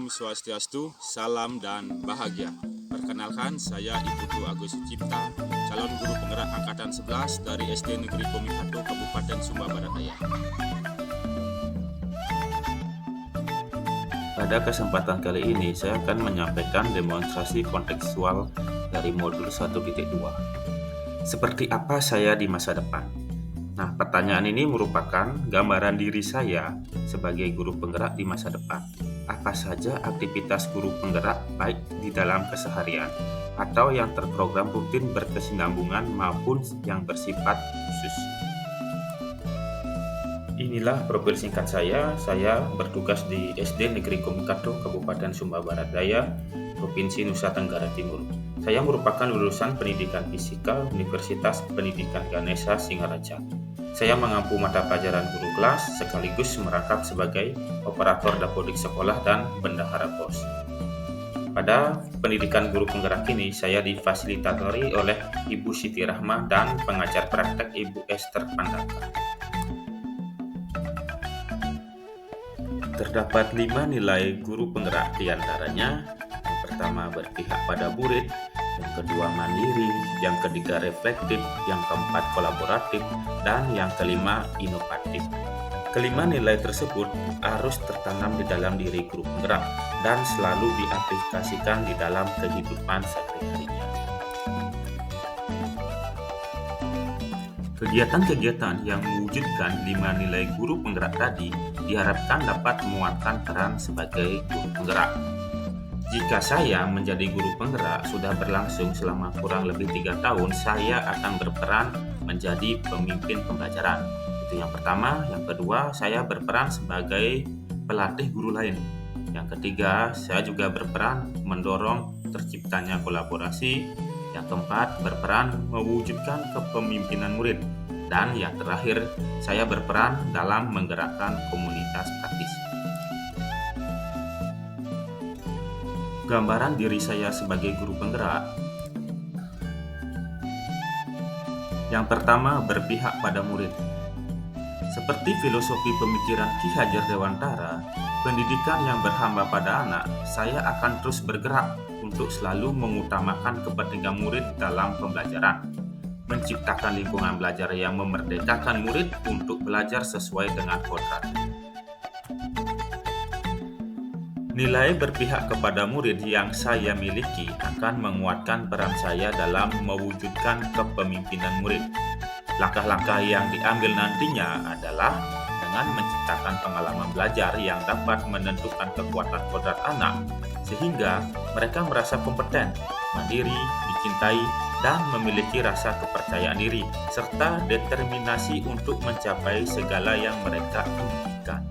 Om Swastiastu, salam dan bahagia. Perkenalkan, saya Iputu Agus Sucipta, calon guru penggerak angkatan 11 dari SD Negeri Komikato, Kabupaten Sumba Barat Daya. Pada kesempatan kali ini, saya akan menyampaikan demonstrasi kontekstual dari modul 1.2. Seperti apa saya di masa depan? Nah, pertanyaan ini merupakan gambaran diri saya sebagai guru penggerak di masa depan. Apa saja aktivitas guru penggerak baik di dalam keseharian atau yang terprogram rutin berkesinambungan maupun yang bersifat khusus. Inilah profil singkat saya. Saya bertugas di SD Negeri Komikato, Kabupaten Sumba Barat Daya, Provinsi Nusa Tenggara Timur. Saya merupakan lulusan pendidikan fisika Universitas Pendidikan Ganesha Singaraja. Saya mengampu mata pelajaran guru kelas sekaligus merangkap sebagai operator dapodik sekolah dan bendahara pos. Pada pendidikan guru penggerak ini, saya difasilitatori oleh Ibu Siti Rahma dan pengajar praktek Ibu Esther Pandaka. Terdapat 5 nilai guru penggerak, di antaranya yang pertama berpihak pada murid, yang kedua mandiri, yang ketiga reflektif, yang keempat kolaboratif, dan yang kelima inovatif. Kelima nilai tersebut harus tertanam di dalam diri guru penggerak dan selalu diaplikasikan di dalam kehidupan sehari-harinya. Kegiatan-kegiatan yang mewujudkan 5 nilai guru penggerak tadi diharapkan dapat menguatkan peran sebagai guru penggerak. Jika saya menjadi guru penggerak sudah berlangsung selama kurang lebih 3 tahun, saya akan berperan menjadi pemimpin pembelajaran. Itu yang pertama. Yang kedua, saya berperan sebagai pelatih guru lain. Yang ketiga, saya juga berperan mendorong terciptanya kolaborasi. Yang keempat, berperan mewujudkan kepemimpinan murid. Dan yang terakhir, saya berperan dalam menggerakkan komunitas praktis. Gambaran diri saya sebagai guru penggerak. Yang pertama, berpihak pada murid. Seperti filosofi pemikiran Ki Hajar Dewantara, pendidikan yang berhamba pada anak, saya akan terus bergerak untuk selalu mengutamakan kepentingan murid dalam pembelajaran, menciptakan lingkungan belajar yang memerdekakan murid untuk belajar sesuai dengan kodrat. Nilai berpihak kepada murid yang saya miliki akan menguatkan peran saya dalam mewujudkan kepemimpinan murid. Langkah-langkah yang diambil nantinya adalah dengan menciptakan pengalaman belajar yang dapat menentukan kekuatan kodrat anak, sehingga mereka merasa kompeten, mandiri, dicintai, dan memiliki rasa kepercayaan diri, serta determinasi untuk mencapai segala yang mereka impikan.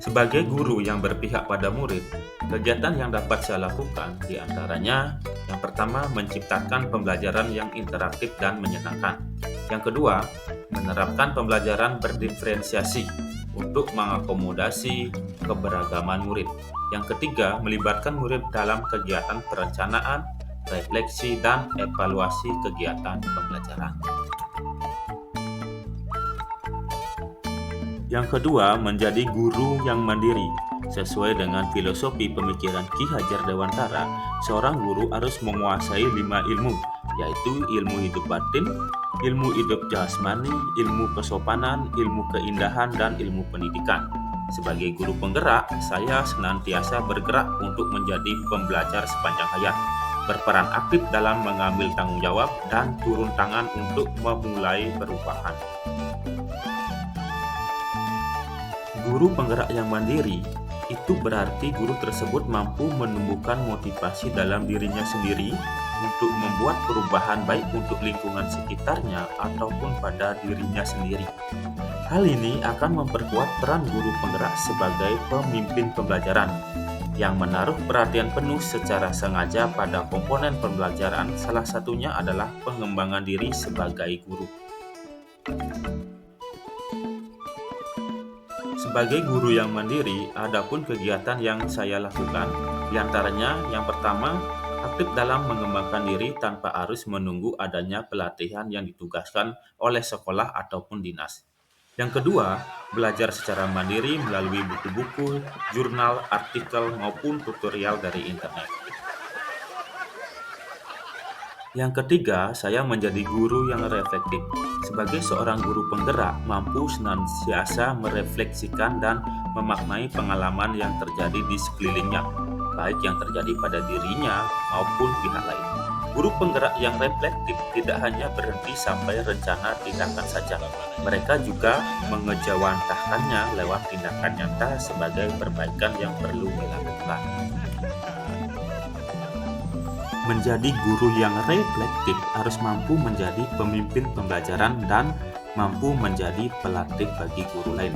Sebagai guru yang berpihak pada murid, kegiatan yang dapat saya lakukan diantaranya yang pertama, menciptakan pembelajaran yang interaktif dan menyenangkan. Yang kedua, menerapkan pembelajaran berdiferensiasi untuk mengakomodasi keberagaman murid. Yang ketiga, melibatkan murid dalam kegiatan perencanaan, refleksi, dan evaluasi kegiatan pembelajaran. Yang kedua, menjadi guru yang mandiri. Sesuai dengan filosofi pemikiran Ki Hajar Dewantara, seorang guru harus menguasai 5 ilmu, yaitu ilmu hidup batin, ilmu hidup jasmani, ilmu kesopanan, ilmu keindahan, dan ilmu pendidikan. Sebagai guru penggerak, saya senantiasa bergerak untuk menjadi pembelajar sepanjang hayat, berperan aktif dalam mengambil tanggung jawab, dan turun tangan untuk memulai perubahan. Guru penggerak yang mandiri itu berarti guru tersebut mampu menumbuhkan motivasi dalam dirinya sendiri untuk membuat perubahan baik untuk lingkungan sekitarnya ataupun pada dirinya sendiri. Hal ini akan memperkuat peran guru penggerak sebagai pemimpin pembelajaran yang menaruh perhatian penuh secara sengaja pada komponen pembelajaran, salah satunya adalah pengembangan diri sebagai guru. Sebagai guru yang mandiri, adapun kegiatan yang saya lakukan, diantaranya yang pertama, aktif dalam mengembangkan diri tanpa harus menunggu adanya pelatihan yang ditugaskan oleh sekolah ataupun dinas. Yang kedua, belajar secara mandiri melalui buku-buku, jurnal, artikel, maupun tutorial dari internet. Yang ketiga, saya menjadi guru yang reflektif. Sebagai seorang guru penggerak, mampu senantiasa merefleksikan dan memaknai pengalaman yang terjadi di sekelilingnya, baik yang terjadi pada dirinya maupun pihak lain. Guru penggerak yang reflektif tidak hanya berhenti sampai rencana tindakan saja. Mereka juga mengejawantahkannya lewat tindakan nyata sebagai perbaikan yang perlu dilakukan. Menjadi guru yang reflektif harus mampu menjadi pemimpin pembelajaran dan mampu menjadi pelatih bagi guru lain.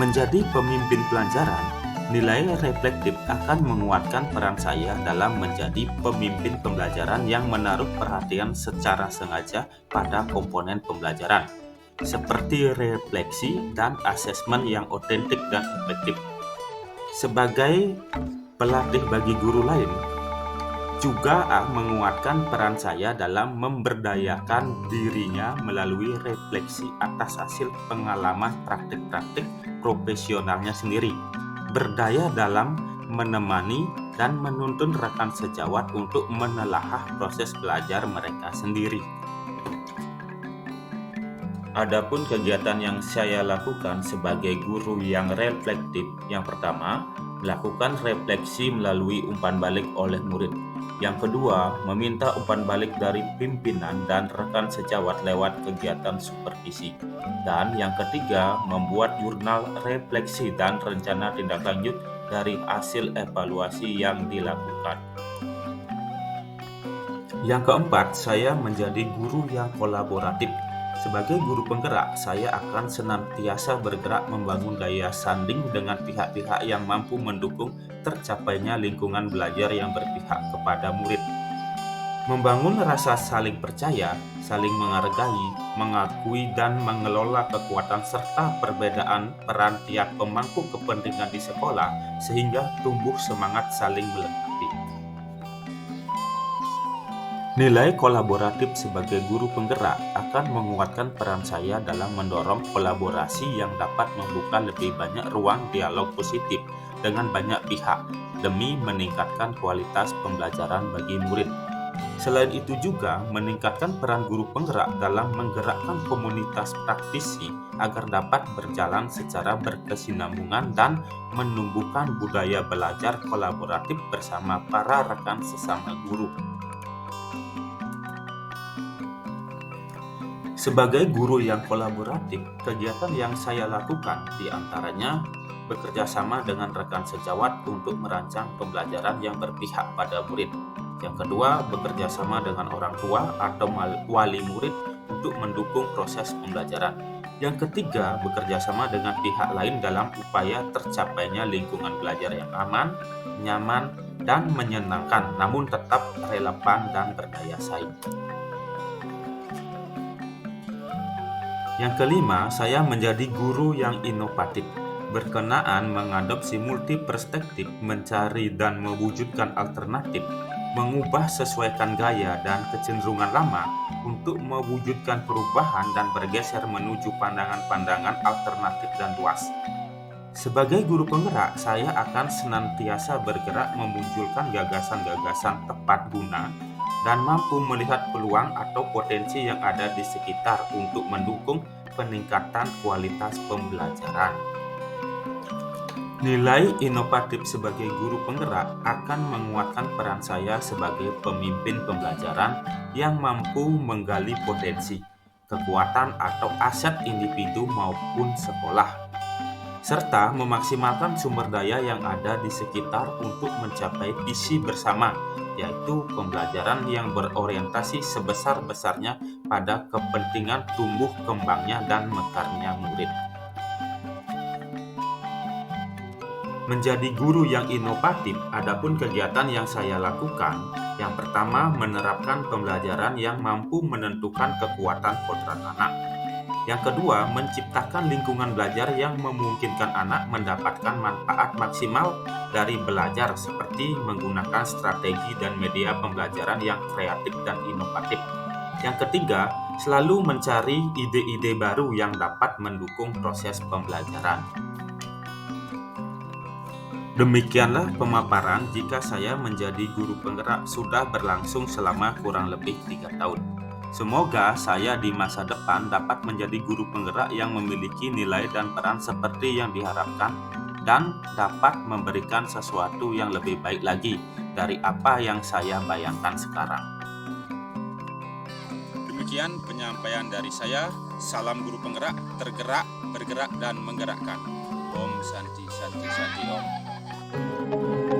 Menjadi pemimpin pelajaran, nilai reflektif akan menguatkan peran saya dalam menjadi pemimpin pembelajaran yang menaruh perhatian secara sengaja pada komponen pembelajaran, seperti refleksi dan asesmen yang otentik dan efektif. Sebagai pelatih bagi guru lain, juga menguatkan peran saya dalam memberdayakan dirinya melalui refleksi atas hasil pengalaman praktik-praktik profesionalnya sendiri. Berdaya dalam menemani dan menuntun rekan sejawat untuk menelaah proses belajar mereka sendiri. Adapun kegiatan yang saya lakukan sebagai guru yang reflektif, yang pertama, melakukan refleksi melalui umpan balik oleh murid. Yang kedua, meminta umpan balik dari pimpinan dan rekan sejawat lewat kegiatan supervisi. Dan yang ketiga, membuat jurnal refleksi dan rencana tindak lanjut dari hasil evaluasi yang dilakukan. Yang keempat, saya menjadi guru yang kolaboratif. Sebagai guru penggerak, saya akan senantiasa bergerak membangun daya sanding dengan pihak-pihak yang mampu mendukung tercapainya lingkungan belajar yang berpihak kepada murid. Membangun rasa saling percaya, saling menghargai, mengakui dan mengelola kekuatan serta perbedaan peran tiap pemangku kepentingan di sekolah sehingga tumbuh semangat saling melengkapi. Nilai kolaboratif sebagai guru penggerak akan menguatkan peran saya dalam mendorong kolaborasi yang dapat membuka lebih banyak ruang dialog positif dengan banyak pihak demi meningkatkan kualitas pembelajaran bagi murid. Selain itu juga meningkatkan peran guru penggerak dalam menggerakkan komunitas praktisi agar dapat berjalan secara berkesinambungan dan menumbuhkan budaya belajar kolaboratif bersama para rekan sesama guru. Sebagai guru yang kolaboratif, kegiatan yang saya lakukan diantaranya bekerja sama dengan rekan sejawat untuk merancang pembelajaran yang berpihak pada murid. Yang kedua, bekerja sama dengan orang tua atau wali murid untuk mendukung proses pembelajaran. Yang ketiga, bekerja sama dengan pihak lain dalam upaya tercapainya lingkungan belajar yang aman, nyaman, dan menyenangkan, namun tetap relevan dan berdaya saing. Yang kelima, saya menjadi guru yang inovatif, berkenaan mengadopsi multi perspektif, mencari dan mewujudkan alternatif, mengubah sesuaikan gaya dan kecenderungan lama untuk mewujudkan perubahan dan bergeser menuju pandangan-pandangan alternatif dan luas. Sebagai guru penggerak, saya akan senantiasa bergerak memunculkan gagasan-gagasan tepat guna dan mampu melihat peluang atau potensi yang ada di sekitar untuk mendukung peningkatan kualitas pembelajaran. Nilai inovatif sebagai guru penggerak akan menguatkan peran saya sebagai pemimpin pembelajaran yang mampu menggali potensi, kekuatan atau aset individu maupun sekolah, serta memaksimalkan sumber daya yang ada di sekitar untuk mencapai visi bersama, yaitu pembelajaran yang berorientasi sebesar-besarnya pada kepentingan tumbuh kembangnya dan mekarnya murid. Menjadi guru yang inovatif, adapun kegiatan yang saya lakukan, yang pertama menerapkan pembelajaran yang mampu menentukan kekuatan kodrat anak. Yang kedua, menciptakan lingkungan belajar yang memungkinkan anak mendapatkan manfaat maksimal dari belajar seperti menggunakan strategi dan media pembelajaran yang kreatif dan inovatif. Yang ketiga, selalu mencari ide-ide baru yang dapat mendukung proses pembelajaran. Demikianlah pemaparan jika saya menjadi guru penggerak sudah berlangsung selama kurang lebih 3 tahun. Semoga saya di masa depan dapat menjadi guru penggerak yang memiliki nilai dan peran seperti yang diharapkan dan dapat memberikan sesuatu yang lebih baik lagi dari apa yang saya bayangkan sekarang. Demikian penyampaian dari saya. Salam guru penggerak, tergerak, bergerak, dan menggerakkan. Om Santi Santi Santi Om.